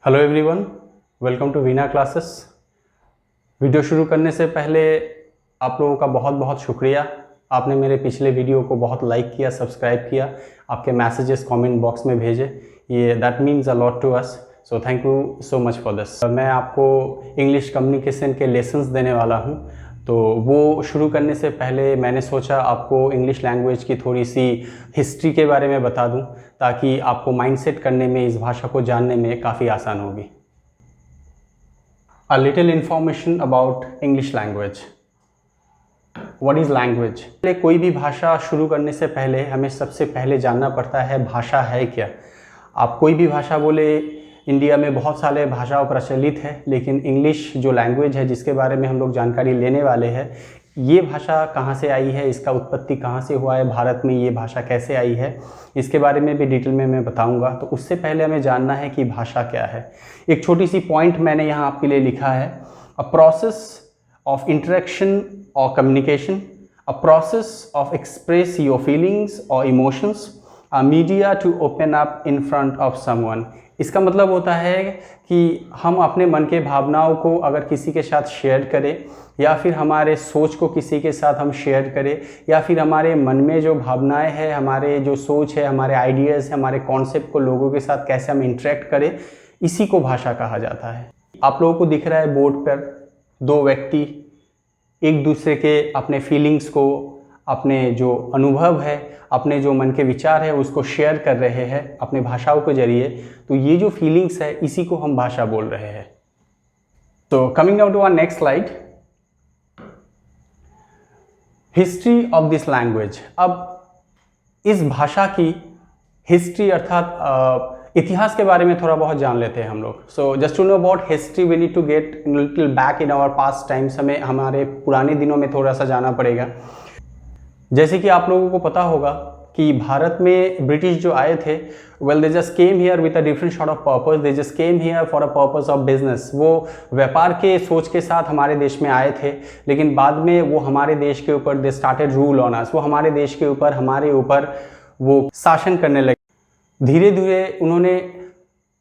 Hello everyone, welcome to Veena classes. Video शुरू करने से पहले आप लोगों का बहुत बहुत शुक्रिया। आपने मेरे पिछले वीडियो को बहुत लाइक किया, सब्सक्राइब किया, आपके मैसेजेस कमेंट बॉक्स में भेजे। ये that means a lot to us, so thank you so much for this. मैं आपको इंग्लिश कम्युनिकेशन के लेसन्स देने वाला हूँ, तो वो शुरू करने से पहले मैंने सोचा आपको इंग्लिश लैंग्वेज की थोड़ी सी हिस्ट्री के बारे में बता दूं, ताकि आपको माइंडसेट करने में, इस भाषा को जानने में काफ़ी आसान होगी। A little information about English language. What is language? कोई भी भाषा शुरू करने से पहले हमें सबसे पहले जानना पड़ता है भाषा है क्या। आप कोई भी भाषा बोले, इंडिया में बहुत सारे भाषाओं प्रचलित है, लेकिन इंग्लिश जो लैंग्वेज है जिसके बारे में हम लोग जानकारी लेने वाले हैं, ये भाषा कहाँ से आई है, इसका उत्पत्ति कहाँ से हुआ है, भारत में ये भाषा कैसे आई है, इसके बारे में भी डिटेल में मैं बताऊंगा। तो उससे पहले हमें जानना है कि भाषा क्या है। एक छोटी सी पॉइंट मैंने यहाँ आपके लिए लिखा है, अ प्रोसेस ऑफ इंटरेक्शन और communication, a process of express your feelings और emotions, a media to open up in front of someone. इसका मतलब होता है कि हम अपने मन के भावनाओं को अगर किसी के साथ शेयर करें, या फिर हमारे सोच को किसी के साथ हम शेयर करें, या फिर हमारे मन में जो भावनाएं हैं, हमारे जो सोच है, हमारे आइडियाज़ है, हमारे कॉन्सेप्ट को लोगों के साथ कैसे हम इंटरेक्ट करें, इसी को भाषा कहा जाता है। आप लोगों को दिख रहा है बोर्ड पर दो व्यक्ति एक दूसरे के अपने फीलिंग्स को, अपने जो अनुभव है, अपने जो मन के विचार है, उसको शेयर कर रहे हैं अपने भाषाओं के जरिए। तो ये जो फीलिंग्स है, इसी को हम भाषा बोल रहे हैं। तो coming down to our next slide, history of this language. अब इस भाषा की हिस्ट्री अर्थात इतिहास के बारे में थोड़ा बहुत जान लेते हैं हम लोग। So just to know about history we need to get little back in our past times. हमें हमारे पुराने दिनों में थोड़ा सा जाना पड़ेगा। जैसे कि आप लोगों को पता होगा कि भारत में ब्रिटिश जो आए थे, well they just came here with a different sort of purpose. They just came here for a purpose of business. वो व्यापार के सोच के साथ हमारे देश में आए थे, लेकिन बाद में वो हमारे देश के ऊपर they started rule on us. वो हमारे देश के ऊपर, हमारे ऊपर वो शासन करने लगे। धीरे धीरे उन्होंने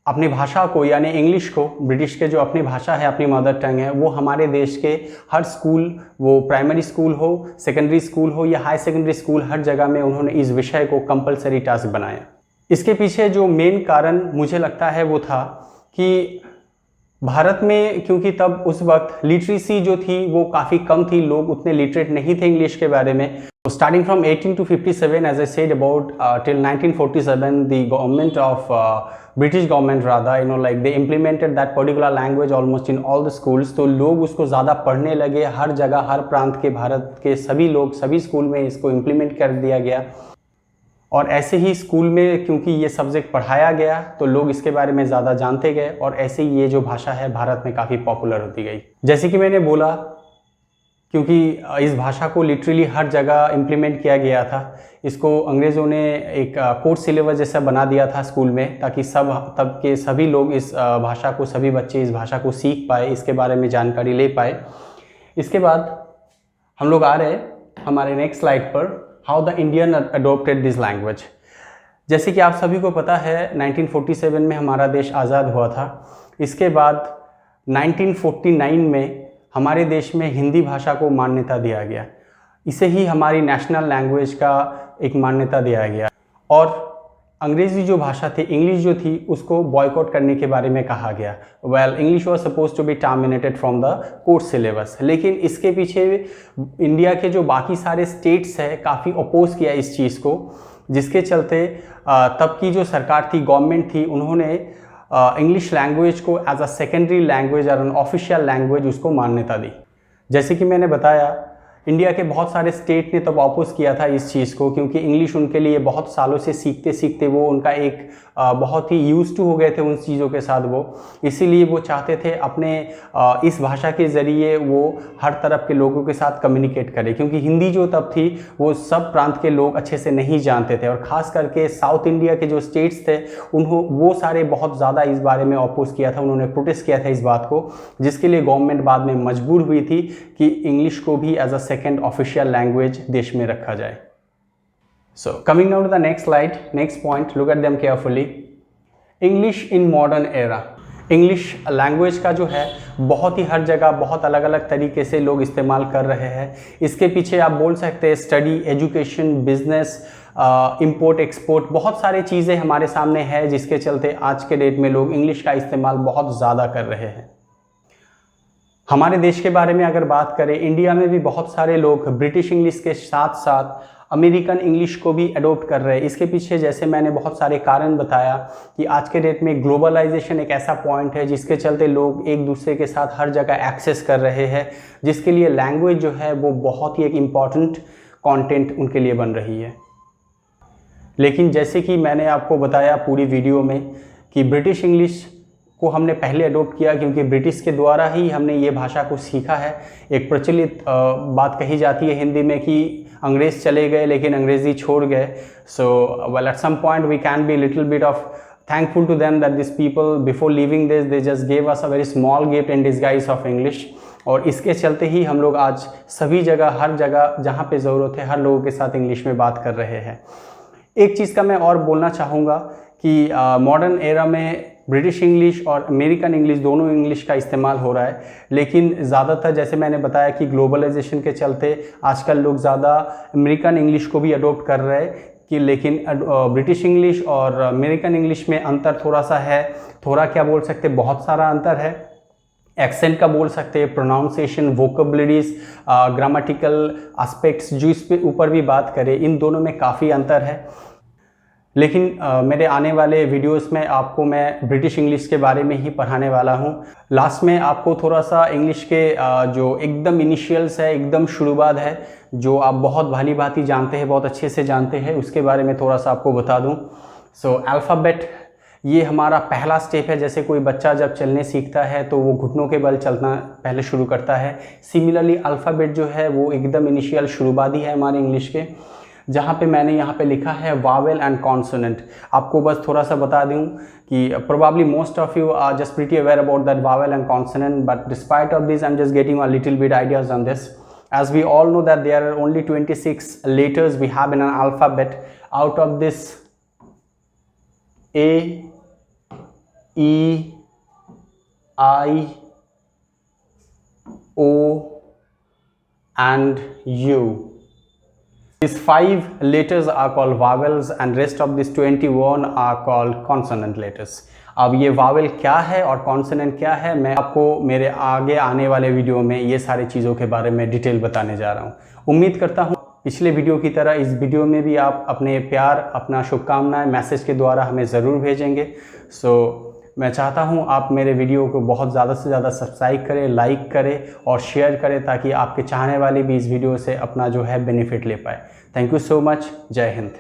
अपनी भाषा को, यानी इंग्लिश को, ब्रिटिश के जो अपनी भाषा है, अपनी मदर टंग है, वो हमारे देश के हर स्कूल, वो प्राइमरी स्कूल हो, सेकेंडरी स्कूल हो या हाई सेकेंडरी स्कूल, हर जगह में उन्होंने इस विषय को कंपलसरी टास्क बनाया। इसके पीछे जो मेन कारण मुझे लगता है वो था कि भारत में, क्योंकि तब उस वक्त लिटरेसी जो थी वो काफ़ी कम थी, लोग उतने लिटरेट नहीं थे इंग्लिश के बारे में। Starting from 18 to 57, as I said about till 1947, the government of British government rather, like they implemented that particular language almost in all the schools. तो लोग उसको ज़्यादा पढ़ने लगे, हर जगह, हर प्रांत के, भारत के सभी लोग, सभी स्कूल में इसको इम्प्लीमेंट कर दिया गया। और ऐसे ही स्कूल में क्योंकि ये सब्जेक्ट पढ़ाया गया, तो लोग इसके बारे में ज़्यादा जानते गए, और ऐसे ही ये जो भाषा है भारत में काफ़ी पॉपुलर होती गई। जैसे कि मैंने बोला, क्योंकि इस भाषा को लिटरली हर जगह इम्प्लीमेंट किया गया था, इसको अंग्रेज़ों ने एक कोर्स सिलेबस जैसा बना दिया था स्कूल में, ताकि तब के सभी लोग इस भाषा को, सभी बच्चे इस भाषा को सीख पाए, इसके बारे में जानकारी ले पाए। इसके बाद हम लोग आ रहे हमारे नेक्स्ट स्लाइड पर, how the Indian adopted this language. जैसे कि आप सभी को पता है 1947 में हमारा देश आज़ाद हुआ था। इसके बाद 1949 में हमारे देश में हिंदी भाषा को मान्यता दिया गया। इसे ही हमारी नेशनल लैंग्वेज का एक मान्यता दिया गया। और अंग्रेज़ी जो भाषा थी, इंग्लिश जो थी, उसको बॉयकॉट करने के बारे में कहा गया। Well, English was suppose to be terminated from the course syllabus. लेकिन इसके पीछे इंडिया के जो बाकी सारे स्टेट्स हैं, काफ़ी अपोज किया इस चीज़ को, जिसके चलते तब की जो सरकार थी, गवर्नमेंट थी, उन्होंने इंग्लिश लैंग्वेज को एज अ सेकेंडरी लैंग्वेज और एन ऑफिशियल लैंग्वेज उसको मान्यता दी। जैसे कि मैंने बताया, इंडिया के बहुत सारे स्टेट ने तब अपोज किया था इस चीज़ को, क्योंकि इंग्लिश उनके लिए बहुत सालों से सीखते सीखते वो उनका एक बहुत ही यूज टू हो गए थे उन चीज़ों के साथ वो। इसीलिए वो चाहते थे अपने इस भाषा के ज़रिए वो हर तरफ के लोगों के साथ कम्युनिकेट करें, क्योंकि हिंदी जो तब थी वो सब प्रांत के लोग अच्छे से नहीं जानते थे, और ख़ास करके साउथ इंडिया के जो स्टेट्स थे वो सारे बहुत ज़्यादा इस बारे में अपोज किया था, उन्होंने प्रोटेस्ट किया था इस बात को, जिसके लिए गवर्नमेंट बाद में मजबूर हुई थी कि इंग्लिश को भी as a second official language देश में रखा जाए। So coming now to the next slide, next point, look at them carefully. English in modern era. English language का जो है बहुत ही हर जगह बहुत अलग अलग तरीके से लोग इस्तेमाल कर रहे हैं। इसके पीछे आप बोल सकते हैं study, education, business, import export, बहुत सारी चीज़ें हमारे सामने है जिसके चलते आज के डेट में लोग इंग्लिश का इस्तेमाल बहुत ज़्यादा कर रहे हैं। हमारे देश के बारे में अगर बात करें, इंडिया में भी बहुत सारे लोग ब्रिटिश इंग्लिश के साथ साथ अमेरिकन इंग्लिश को भी अडोप्ट कर रहे हैं। इसके पीछे जैसे मैंने बहुत सारे कारण बताया कि आज के डेट में ग्लोबलाइजेशन एक ऐसा पॉइंट है जिसके चलते लोग एक दूसरे के साथ हर जगह एक्सेस कर रहे हैं, जिसके लिए लैंग्वेज जो है वो बहुत ही एक इम्पॉर्टेंट कंटेंट उनके लिए बन रही है। लेकिन जैसे कि मैंने आपको बताया पूरी वीडियो में कि ब्रिटिश इंग्लिश को हमने पहले अडोप्ट किया क्योंकि ब्रिटिश के द्वारा ही हमने ये भाषा को सीखा है। एक प्रचलित बात कही जाती है हिंदी में कि अंग्रेज़ चले गए लेकिन अंग्रेज़ी छोड़ गए। So well at some point we can be little bit of thankful to them that this people before living this they just gave us a very small gift in disguise of English. और इसके चलते ही हम लोग आज सभी जगह हर जगह जहाँ पे ज़रूरत है हर लोगों के साथ इंग्लिश में बात कर रहे हैं। एक चीज़ का मैं और बोलना चाहूँगा कि मॉडर्न एरा में ब्रिटिश इंग्लिश और अमेरिकन इंग्लिश दोनों इंग्लिश का इस्तेमाल हो रहा है, लेकिन ज़्यादातर जैसे मैंने बताया कि ग्लोबलाइजेशन के चलते आजकल लोग ज़्यादा अमेरिकन इंग्लिश को भी अडोप्ट कर रहे हैं कि लेकिन ब्रिटिश इंग्लिश और अमेरिकन इंग्लिश में अंतर थोड़ा सा है, थोड़ा क्या बोल सकते बहुत सारा अंतर है। एक्सेंट का बोल सकते हैं, प्रोनाउंसिएशन, वोकेबलरीज, ग्रामेटिकल एस्पेक्ट्स जो इस पे ऊपर भी बात करें, इन दोनों में काफ़ी अंतर है। लेकिन मेरे आने वाले वीडियोस में आपको मैं ब्रिटिश इंग्लिश के बारे में ही पढ़ाने वाला हूँ। लास्ट में आपको थोड़ा सा इंग्लिश के जो एकदम इनिशियल्स है, एकदम शुरुआत है, जो आप बहुत भली भांति जानते हैं, बहुत अच्छे से जानते हैं, उसके बारे में थोड़ा सा आपको बता दूँ। सो अल्फ़ाबेट ये हमारा पहला स्टेप है। जैसे कोई बच्चा जब चलने सीखता है तो वो घुटनों के बल चलना पहले शुरू करता है। सिमिलरली अल्फ़ाबेट जो है वो एकदम इनिशियल शुरुआती है हमारे इंग्लिश के, जहाँ पे मैंने यहाँ पे लिखा है वावेल एंड कॉन्सोनेंट। आपको बस थोड़ा सा बता दूँ कि probably most of you are just pretty aware about that vowel and consonant, but despite of this I am just getting a little bit ideas on this. As we all know that there are only 26 letters we have in an alphabet. Out of this, A, E, I, O and U. These 5 letters are called vowels and rest of these 21 are called consonant letters. अब ये Wavell क्या है और consonant क्या है, मैं आपको मेरे आगे आने वाले वीडियो में ये सारी चीज़ों के बारे में डिटेल बताने जा रहा हूँ। उम्मीद करता हूँ पिछले वीडियो की तरह इस वीडियो में भी आप अपने प्यार, अपना शुभकामनाएं मैसेज के द्वारा हमें ज़रूर भेजेंगे। मैं चाहता हूँ आप मेरे वीडियो को बहुत ज़्यादा से ज़्यादा सब्सक्राइब करें, लाइक करें और शेयर करें ताकि आपके चाहने वाले भी इस वीडियो से अपना जो है बेनिफिट ले पाए। Thank you so much. जय हिंद।